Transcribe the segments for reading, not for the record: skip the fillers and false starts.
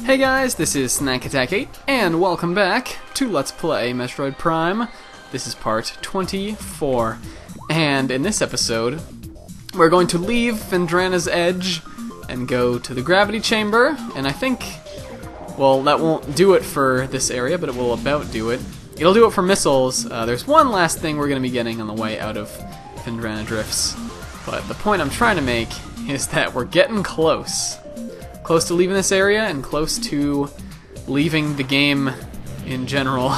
Hey guys, this is Snack Attack 8, and welcome back to Let's Play Metroid Prime. This is part 24, and in this episode, we're going to leave Phendrana's Edge and go to the gravity chamber, and I think, well, that won't do it for this area, but it will about do it. It'll do it for missiles. There's one last thing we're going to be getting on the way out of Phendrana Drifts, but the point I'm trying to make is that we're getting close. Close to leaving this area, and close to leaving the game in general,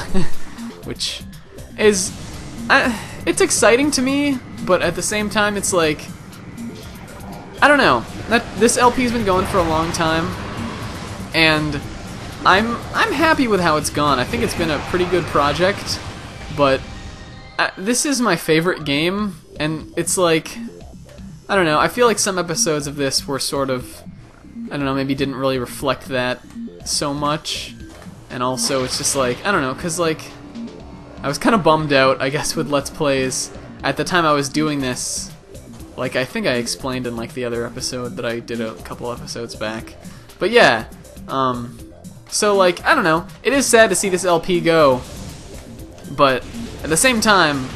which is, it's exciting to me, but at the same time it's like, I don't know, this LP's been going for a long time, and I'm happy with how it's gone. I think it's been a pretty good project, but this is my favorite game, and it's like, I don't know, I feel like some episodes of this were sort of, I don't know, maybe didn't really reflect that so much, and also it's just like, I don't know, because like, I was kind of bummed out, I guess, with Let's Plays. At the time I was doing this, like, I think I explained in like the other episode that I did a couple episodes back, but yeah, so like, I don't know, it is sad to see this LP go, but at the same time,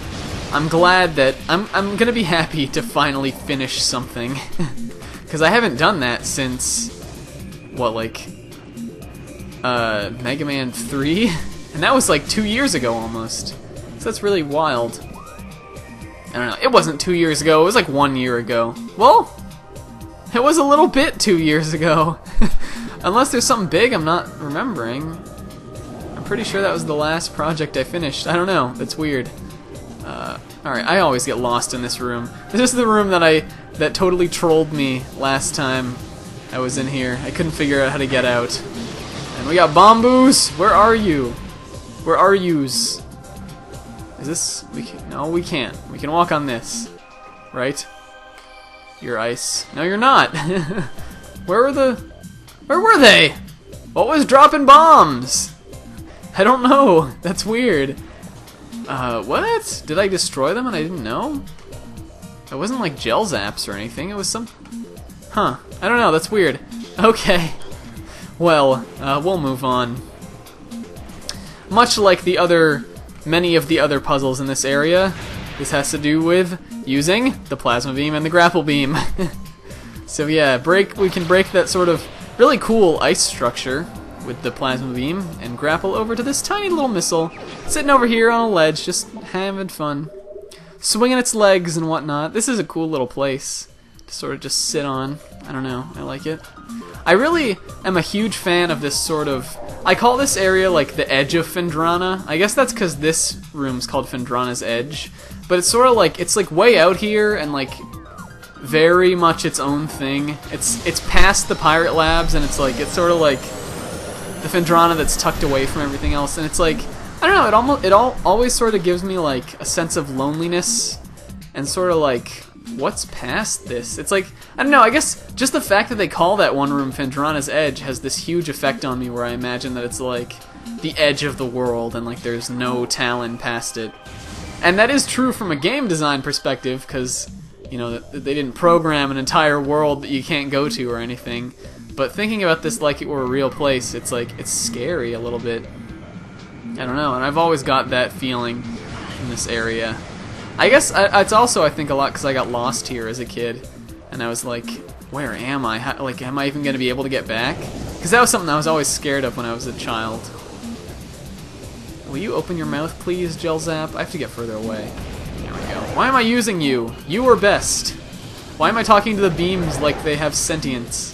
I'm glad that, I'm gonna be happy to finally finish something. Because I haven't done that since, what, like, Mega Man 3? And that was like 2 years ago almost. So that's really wild. I don't know, it wasn't 2 years ago, it was like 1 year ago. Well, it was a little bit 2 years ago. Unless there's something big I'm not remembering. I'm pretty sure that was the last project I finished. I don't know, that's weird. Alright, I always get lost in this room. This is the room that totally trolled me last time I was in here. I couldn't figure out how to get out. And we got Bomboos! Where are you? Where are yous? Is this... No, we can't. We can walk on this. Right? You're ice. No, you're not! Where were they? What was dropping bombs? I don't know. That's weird. What? Did I destroy them and I didn't know? It wasn't like gel zaps or anything, it was some... Huh, I don't know, that's weird. Okay. Well, we'll move on. Much like many of the other puzzles in this area, this has to do with using the plasma beam and the grapple beam. So yeah, we can break that sort of really cool ice structure with the plasma beam and grapple over to this tiny little missile sitting over here on a ledge, just having fun, swinging its legs and whatnot. This is a cool little place to sort of just sit on. I don't know, I like it. I really am a huge fan of this sort of, I call this area like the edge of Phendrana. I guess that's because this room's called Phendrana's Edge, but it's sort of like, it's like way out here and like very much its own thing. It's past the pirate labs, and it's like, it's sort of like the Phendrana that's tucked away from everything else, and it's like, I don't know, it always sort of gives me like a sense of loneliness and sort of like, what's past this? It's like, I don't know, I guess just the fact that they call that one room Phendrana's Edge has this huge effect on me, where I imagine that it's like the edge of the world and like there's no Talon past it. And that is true from a game design perspective, because, you know, they didn't program an entire world that you can't go to or anything. But thinking about this like it were a real place, it's like, it's scary a little bit. I don't know, and I've always got that feeling in this area. I guess it's also, I think, a lot because I got lost here as a kid, and I was like, where am I? Like, am I even going to be able to get back? Because that was something I was always scared of when I was a child. Will you open your mouth, please, Gel Zap? I have to get further away. There we go. Why am I using you? You are best. Why am I talking to the beams like they have sentience?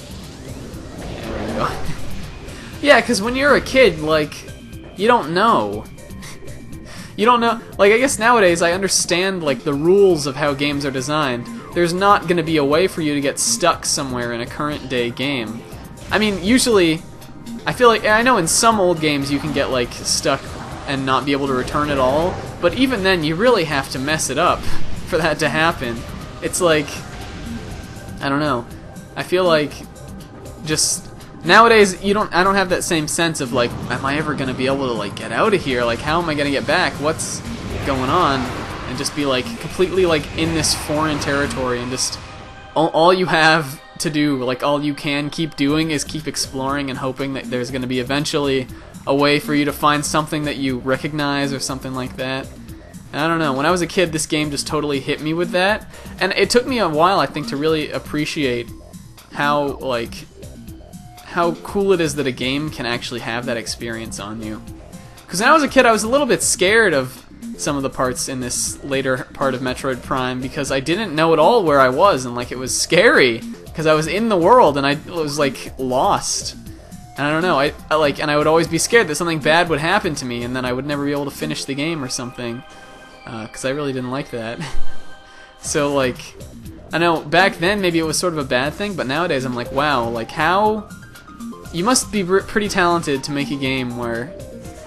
There we go. Yeah, because when you're a kid, like, you don't know. You don't know, like, I guess nowadays I understand, like, the rules of how games are designed. There's not going to be a way for you to get stuck somewhere in a current day game. I mean, usually, I feel like, I know in some old games you can get, like, stuck and not be able to return at all, but even then you really have to mess it up for that to happen. It's like, I don't know, I feel like just... Nowadays, I don't have that same sense of like, am I ever gonna be able to like get out of here? Like, how am I gonna get back? What's going on? And just be like completely like in this foreign territory, and just all you have to do. Like, all you can keep doing is keep exploring and hoping that there's going to be eventually a way for you to find something that you recognize or something like that. And I don't know, when I was a kid, this game just totally hit me with that. And it took me a while, I think, to really appreciate how, like, how cool it is that a game can actually have that experience on you. Because when I was a kid, I was a little bit scared of some of the parts in this later part of Metroid Prime because I didn't know at all where I was, and like it was scary because I was in the world and I was like lost. And I don't know, and I would always be scared that something bad would happen to me and then I would never be able to finish the game or something because I really didn't like that. So like, I know back then maybe it was sort of a bad thing, but nowadays I'm like, wow, like how you must be pretty talented to make a game where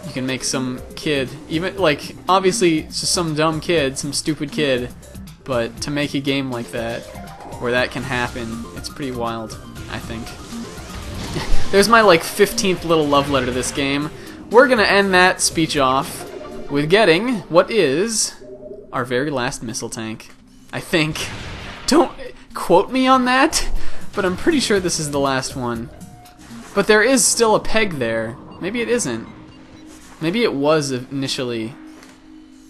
you can make some kid, even, like, obviously just some dumb kid, some stupid kid, but to make a game like that, where that can happen, it's pretty wild, I think. There's my, like, 15th little love letter to this game. We're gonna end that speech off with getting what is our very last missile tank, I think. Don't quote me on that, but I'm pretty sure this is the last one. But there is still a peg there. Maybe it isn't. Maybe it was initially.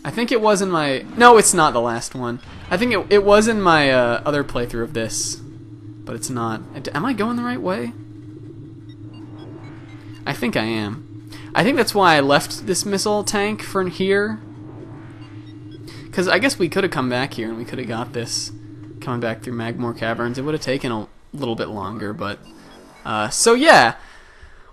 I think it was in my... No, it's not the last one. I think it was in my other playthrough of this. But it's not. Am I going the right way? I think I am. I think that's why I left this missile tank for here. Because I guess we could have come back here and we could have got this coming back through Magmore Caverns. It would have taken a little bit longer, but... so yeah,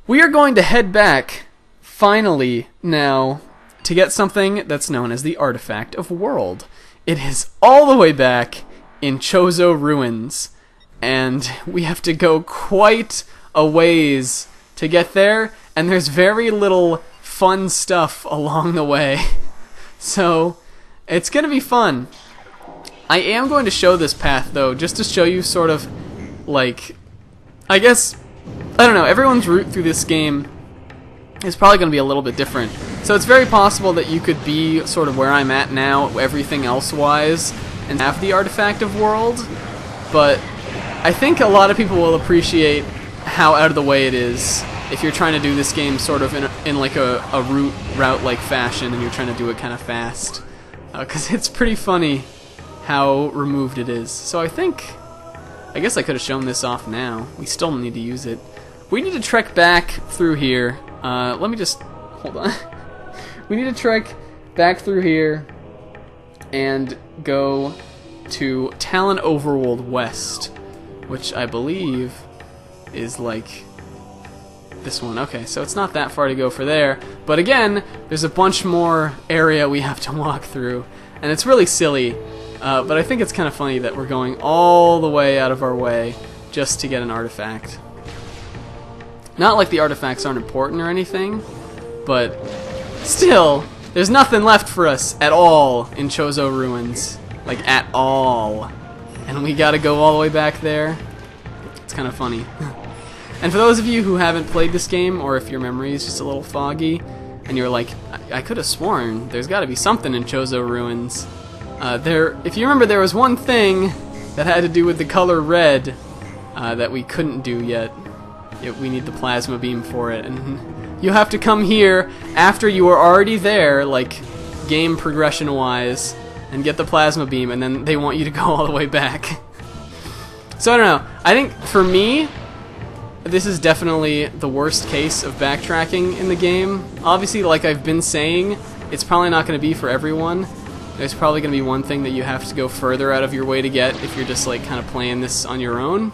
we are going to head back, finally, now, to get something that's known as the Artifact of World. It is all the way back in Chozo Ruins, and we have to go quite a ways to get there, and there's very little fun stuff along the way. So, it's going to be fun. I am going to show this path, though, just to show you sort of, like... I guess, I don't know, everyone's route through this game is probably going to be a little bit different. So it's very possible that you could be sort of where I'm at now, everything else-wise, and have the Artifact of World. But I think a lot of people will appreciate how out of the way it is if you're trying to do this game sort of in like a route-like fashion and you're trying to do it kind of fast. Because it's pretty funny how removed it is. So I guess I could have shown this off now. We still need to use it. We need to trek back through here. Let me just... Hold on. We need to trek back through here and go to Talon Overworld West, which I believe is like this one. Okay, so it's not that far to go for there. But again, there's a bunch more area we have to walk through, and it's really silly. But I think it's kind of funny that we're going all the way out of our way just to get an artifact. Not like the artifacts aren't important or anything, but still, there's nothing left for us at all in Chozo Ruins. Like, at all. And we gotta go all the way back there. It's kind of funny. And for those of you who haven't played this game, or if your memory is just a little foggy, and you're like, I could have sworn there's gotta be something in Chozo Ruins. If you remember, there was one thing that had to do with the color red that we couldn't do yet. We need the plasma beam for it, and you have to come here after you are already there, like game progression-wise, and get the plasma beam, and then they want you to go all the way back. So I don't know. I think for me, this is definitely the worst case of backtracking in the game. Obviously, like I've been saying, it's probably not going to be for everyone. There's probably going to be one thing that you have to go further out of your way to get if you're just like kind of playing this on your own.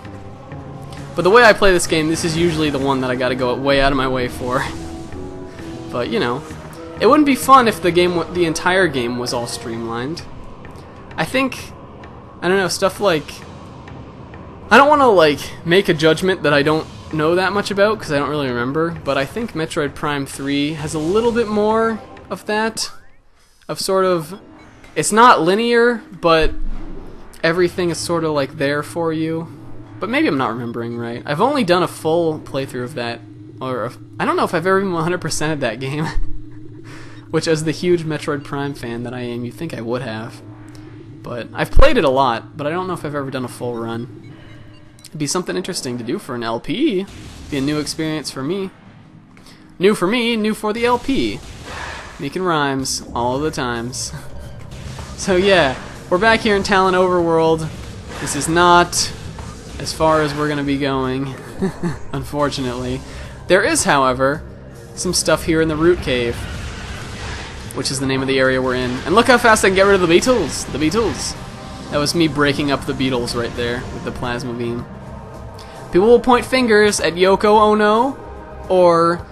But the way I play this game, this is usually the one that I got to go way out of my way for. But you know, it wouldn't be fun if the entire game was all streamlined. I think, I don't know, stuff like, I don't want to like make a judgment that I don't know that much about because I don't really remember, but I think Metroid Prime 3 has a little bit more of that, of sort of, it's not linear, but everything is sort of like there for you. But maybe I'm not remembering right. I've only done a full playthrough of that, or I don't know if I've ever even 100%ed that game. Which, as the huge Metroid Prime fan that I am, you'd think I would have. But I've played it a lot, but I don't know if I've ever done a full run. It'd be something interesting to do for an LP. Be a new experience for me. New for me, new for the LP. Making rhymes all the times. So yeah, we're back here in Talon Overworld. This is not as far as we're going to be going, unfortunately. There is, however, some stuff here in the Root Cave, which is the name of the area we're in. And look how fast I can get rid of the beetles! The beetles! That was me breaking up the beetles right there with the plasma beam. People will point fingers at Yoko Ono or,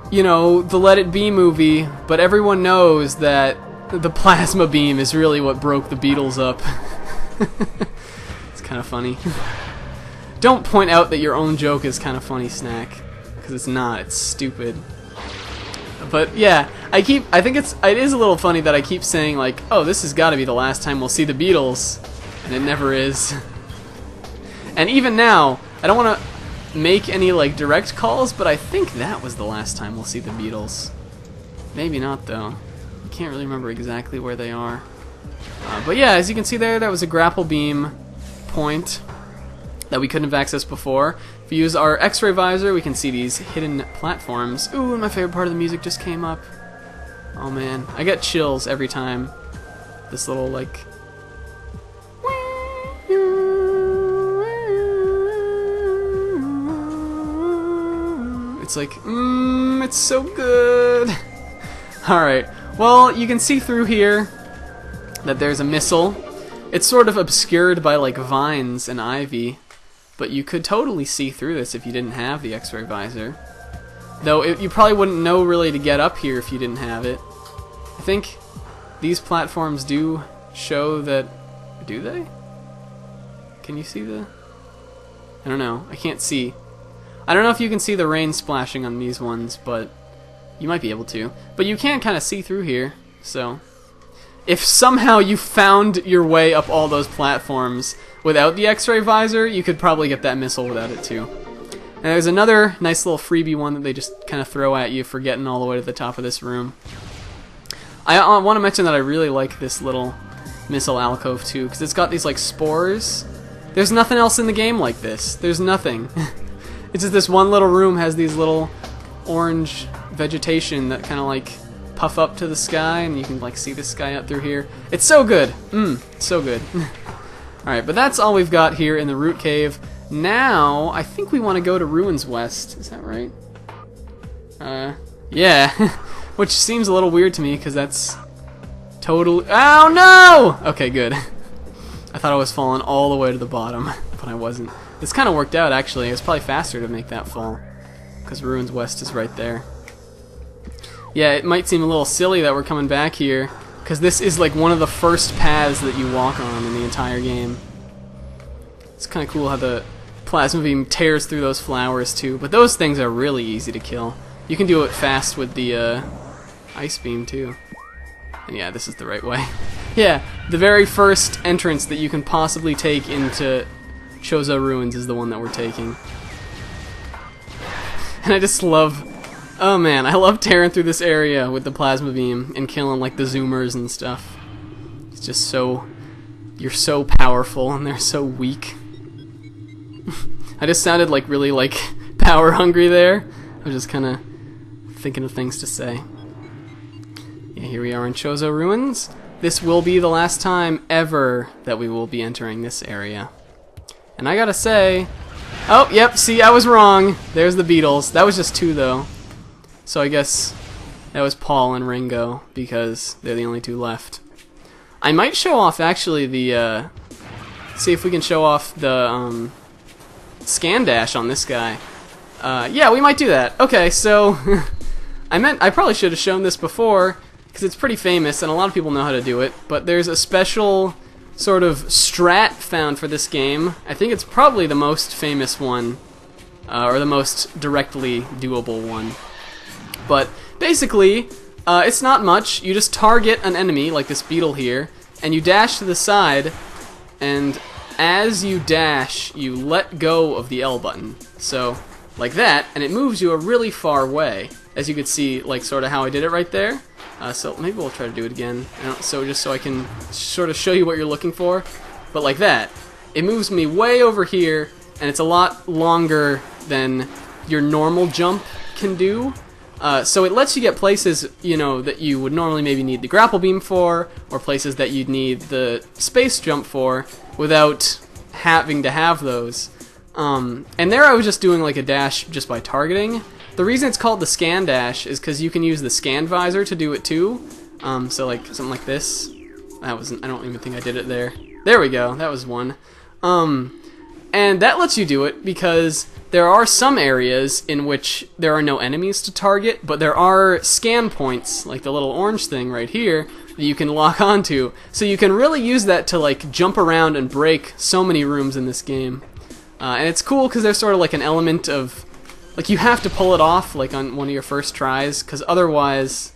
you know, the Let It Be movie, but everyone knows that the plasma beam is really what broke the beetles up. It's kind of funny. Don't point out that your own joke is kind of funny, Snack, because it's not. It's stupid. But yeah, I think it is a little funny that I keep saying like, oh, this has got to be the last time we'll see the Beatles, and it never is. And even now, I don't want to make any like direct calls, but I think that was the last time we'll see the Beatles. Maybe not though. I can't really remember exactly where they are. But yeah, as you can see there, that was a grapple beam point that we couldn't have accessed before. If we use our X-ray visor, we can see these hidden platforms. Ooh, and my favorite part of the music just came up. Oh man, I get chills every time this little like... It's like, it's so good. Alright, well, you can see through here that there's a missile. It's sort of obscured by like vines and ivy, but you could totally see through this if you didn't have the X-ray visor. Though you probably wouldn't know really to get up here if you didn't have it. I think these platforms do show that... Do they? Can you see the... I don't know. I can't see. I don't know if you can see the rain splashing on these ones, but you might be able to. But you can kind of see through here, so... If somehow you found your way up all those platforms without the X-ray visor, you could probably get that missile without it too. And there's another nice little freebie one that they just kind of throw at you for getting all the way to the top of this room. I want to mention that I really like this little missile alcove too, because it's got these like spores. There's nothing else in the game like this. There's nothing. It's just this one little room has these little orange vegetation that kind of like puff up to the sky, and you can like see the sky out through here. It's so good. So good. Alright, but that's all we've got here in the Root Cave. Now, I think we want to go to Ruins West. Is that right? Yeah. Which seems a little weird to me, because that's totally... Oh, no! Okay, good. I thought I was falling all the way to the bottom, but I wasn't. This kind of worked out, actually. It was probably faster to make that fall, because Ruins West is right there. Yeah, it might seem a little silly that we're coming back here, because this is like one of the first paths that you walk on in the entire game. It's kind of cool how the plasma beam tears through those flowers too, but those things are really easy to kill. You can do it fast with the ice beam too. And yeah, this is the right way. Yeah, the very first entrance that you can possibly take into Chozo Ruins is the one that we're taking. And I just love... Oh man, I love tearing through this area with the plasma beam and killing like the zoomers and stuff. It's just so... You're so powerful and they're so weak. I just sounded like really like power hungry there. I was just kind of thinking of things to say. Yeah, here we are in Chozo Ruins. This will be the last time ever that we will be entering this area. And I gotta say... Oh, yep, see, I was wrong. There's the Beatles. That was just 2 though. So I guess that was Paul and Ringo, because they're the only 2 left. I might show off, actually, the, see if we can show off the, scan dash on this guy. Yeah, we might do that. Okay, so, I probably should have shown this before, because it's pretty famous, and a lot of people know how to do it, but there's a special sort of strat found for this game. I think it's probably the most famous one, or the most directly doable one. But basically, it's not much. You just target an enemy, like this beetle here, and you dash to the side, and as you dash, you let go of the L button. So, like that, and it moves you a really far way. As you can see, like sort of how I did it right there. So maybe we'll try to do it again. So just so I can sort of show you what you're looking for. But like that. It moves me way over here, and it's a lot longer than your normal jump can do. So it lets you get places, you know, that you would normally maybe need the grapple beam for, or places that you'd need the space jump for, without having to have those. And there I was just doing like a dash just by targeting. The reason it's called the scan dash is because you can use the scan visor to do it too. So like something like this. I don't even think I did it there. There we go. That was one. And that lets you do it because there are some areas in which there are no enemies to target, but there are scan points, like the little orange thing right here, that you can lock onto. So you can really use that to like jump around and break so many rooms in this game. And it's cool because there's sort of like an element of, like, you have to pull it off like on one of your first tries, because otherwise,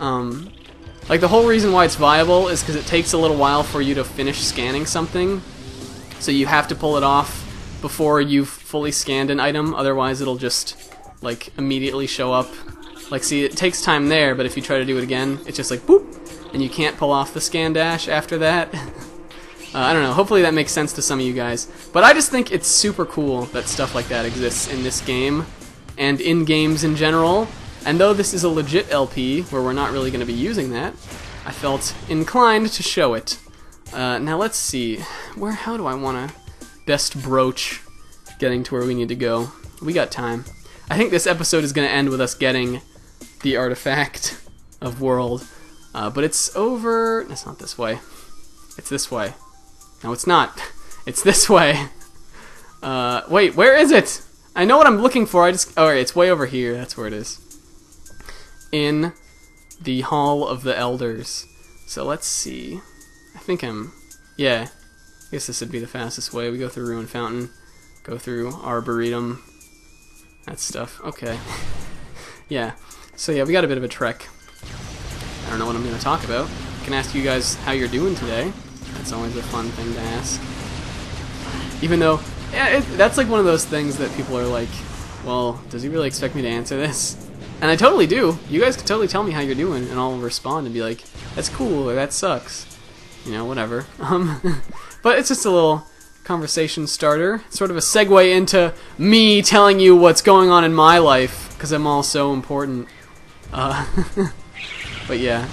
like, the whole reason why it's viable is because it takes a little while for you to finish scanning something. So you have to pull it off before you've fully scanned an item, otherwise it'll just like immediately show up. Like, see, it takes time there, but if you try to do it again, it's just like boop, and you can't pull off the scan dash after that. I don't know, hopefully that makes sense to some of you guys. But I just think it's super cool that stuff like that exists in this game, and in games in general. And though this is a legit LP, where we're not really going to be using that, I felt inclined to show it. Now let's see, how do I want to best broach getting to where we need to go? We got time. I think this episode is going to end with us getting the artifact of world. But it's over... It's not this way. It's this way. No, it's not. It's this way. Wait, where is it? I know what I'm looking for. Oh, it's way over here. That's where it is. In the Hall of the Elders. So let's see. I think yeah. I guess this would be the fastest way. We go through Ruin Fountain, go through Arboretum, that stuff. Okay. Yeah. So yeah, we got a bit of a trek. I don't know what I'm going to talk about. I can ask you guys how you're doing today. That's always a fun thing to ask. Even though, yeah, that's like one of those things that people are like, well, does he really expect me to answer this? And I totally do. You guys can totally tell me how you're doing, and I'll respond and be like, that's cool, or that sucks. You know, whatever. But it's just a little conversation starter. It's sort of a segue into me telling you what's going on in my life, because I'm all so important. But yeah,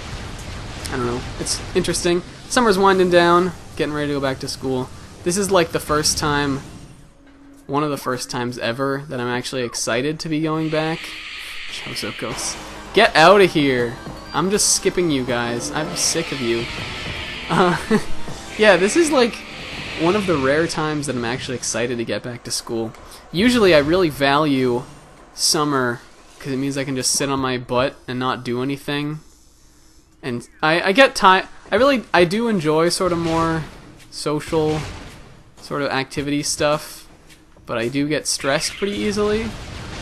I don't know. It's interesting. Summer's winding down, getting ready to go back to school. This is like the first time, one of the first times ever, that I'm actually excited to be going back. Chosokos. Get out of here! I'm just skipping you guys. I'm sick of you. Yeah, this is like one of the rare times that I'm actually excited to get back to school. Usually I really value summer because it means I can just sit on my butt and not do anything. And I get tired. I do enjoy sort of more social sort of activity stuff, but I do get stressed pretty easily.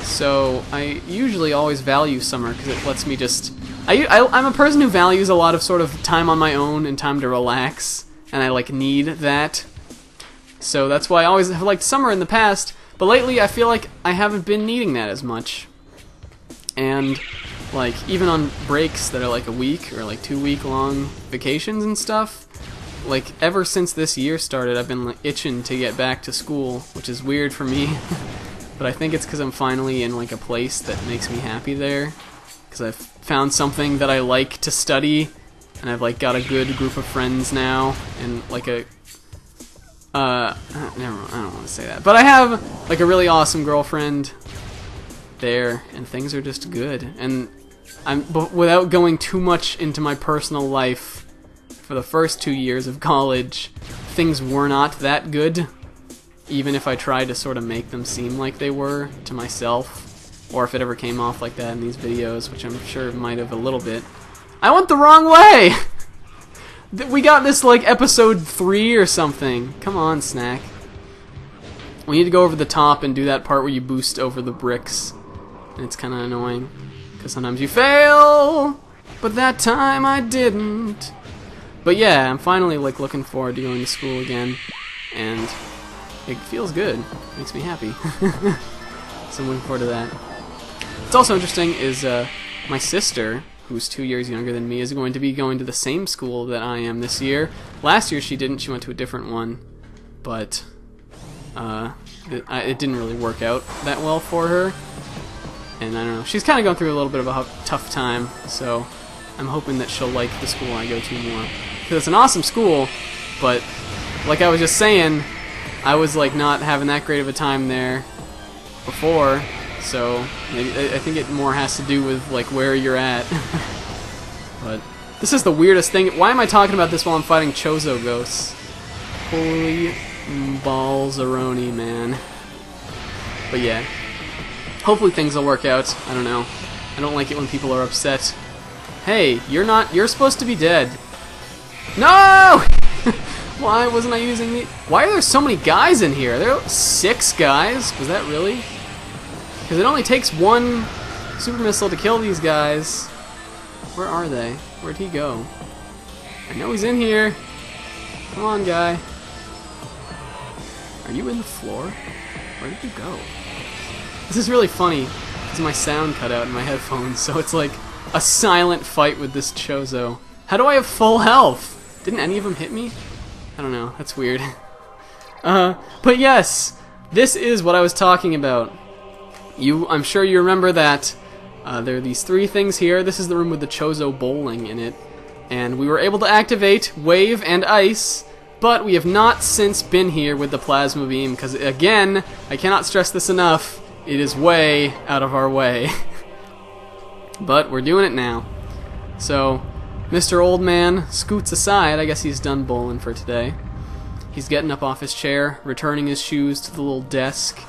So I usually always value summer because it lets me just... I'm a person who values a lot of sort of time on my own and time to relax, and I like need that. So that's why I always have liked summer in the past, but lately I feel like I haven't been needing that as much. And like even on breaks that are like a week or like 2-week long vacations and stuff, like ever since this year started I've been like itching to get back to school, which is weird for me. But I think it's because I'm finally in like a place that makes me happy there, because I've found something that I like to study, and I've like got a good group of friends now, and like a I don't want to say that, but I have like a really awesome girlfriend there, and things are just good. And but without going too much into my personal life, for the first 2 years of college, things were not that good. Even if I tried to sort of make them seem like they were to myself, or if it ever came off like that in these videos, which I'm sure it might have a little bit. I went the wrong way! We got this like episode 3 or something. Come on, Snack. We need to go over the top and do that part where you boost over the bricks. And it's kind of annoying, because sometimes you fail, but that time I didn't. But yeah, I'm finally like looking forward to going to school again, and it feels good. Makes me happy. So I'm looking forward to that. What's also interesting is my sister, who's 2 years younger than me, is going to be going to the same school that I am this year. Last year she didn't. She went to a different one. But it didn't really work out that well for her. And I don't know, she's kind of going through a little bit of a tough time, so I'm hoping that she'll like the school I go to more. Because it's an awesome school, but like I was just saying, I was like not having that great of a time there before, so maybe, I think it more has to do with like where you're at. But this is the weirdest thing. Why am I talking about this while I'm fighting Chozo ghosts? Holy balls-a-roni, man. But yeah, hopefully things will work out. I don't know. I don't like it when people are upset. Hey, you're supposed to be dead. No! Why wasn't I using the... Why are there so many guys in here? There are 6 guys? Was that really? Because it only takes 1 super missile to kill these guys. Where are they? Where'd he go? I know he's in here. Come on, guy. Are you in the floor? Where did you go? This is really funny, because my sound cut out in my headphones, so it's like a silent fight with this Chozo. How do I have full health? Didn't any of them hit me? I don't know, that's weird. But yes, this is what I was talking about. I'm sure you remember that there are these 3 things here. This is the room with the Chozo bowling in it. And we were able to activate Wave and Ice, but we have not since been here with the Plasma Beam, because again, I cannot stress this enough, it is way out of our way. But we're doing it now. So, Mr. Old Man scoots aside. I guess he's done bowling for today. He's getting up off his chair, returning his shoes to the little desk,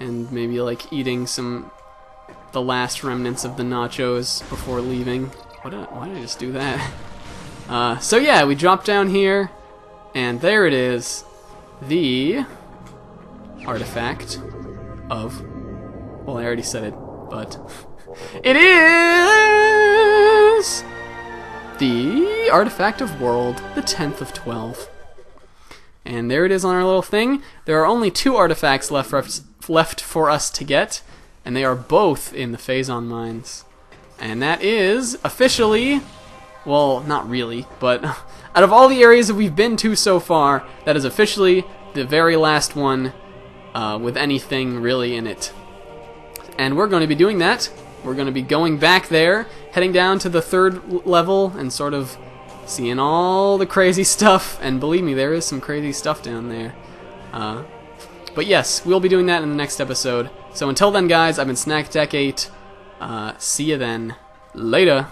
and maybe like eating the last remnants of the nachos before leaving. Why did I just do that? So yeah, we drop down here, and there it is, the artifact of... Well, I already said it, but... It is the Artifact of World, the 10th of 12. And there it is on our little thing. There are only 2 artifacts left for us to get, and they are both in the Phazon Mines. And that is officially, well, not really, but out of all the areas that we've been to so far, that is officially the very last one with anything really in it. And we're going to be doing that. We're going to be going back there, heading down to the 3rd level, and sort of seeing all the crazy stuff. And believe me, there is some crazy stuff down there. But yes, we'll be doing that in the next episode. So until then, guys, I've been Snack Deck 8. See you then. Later.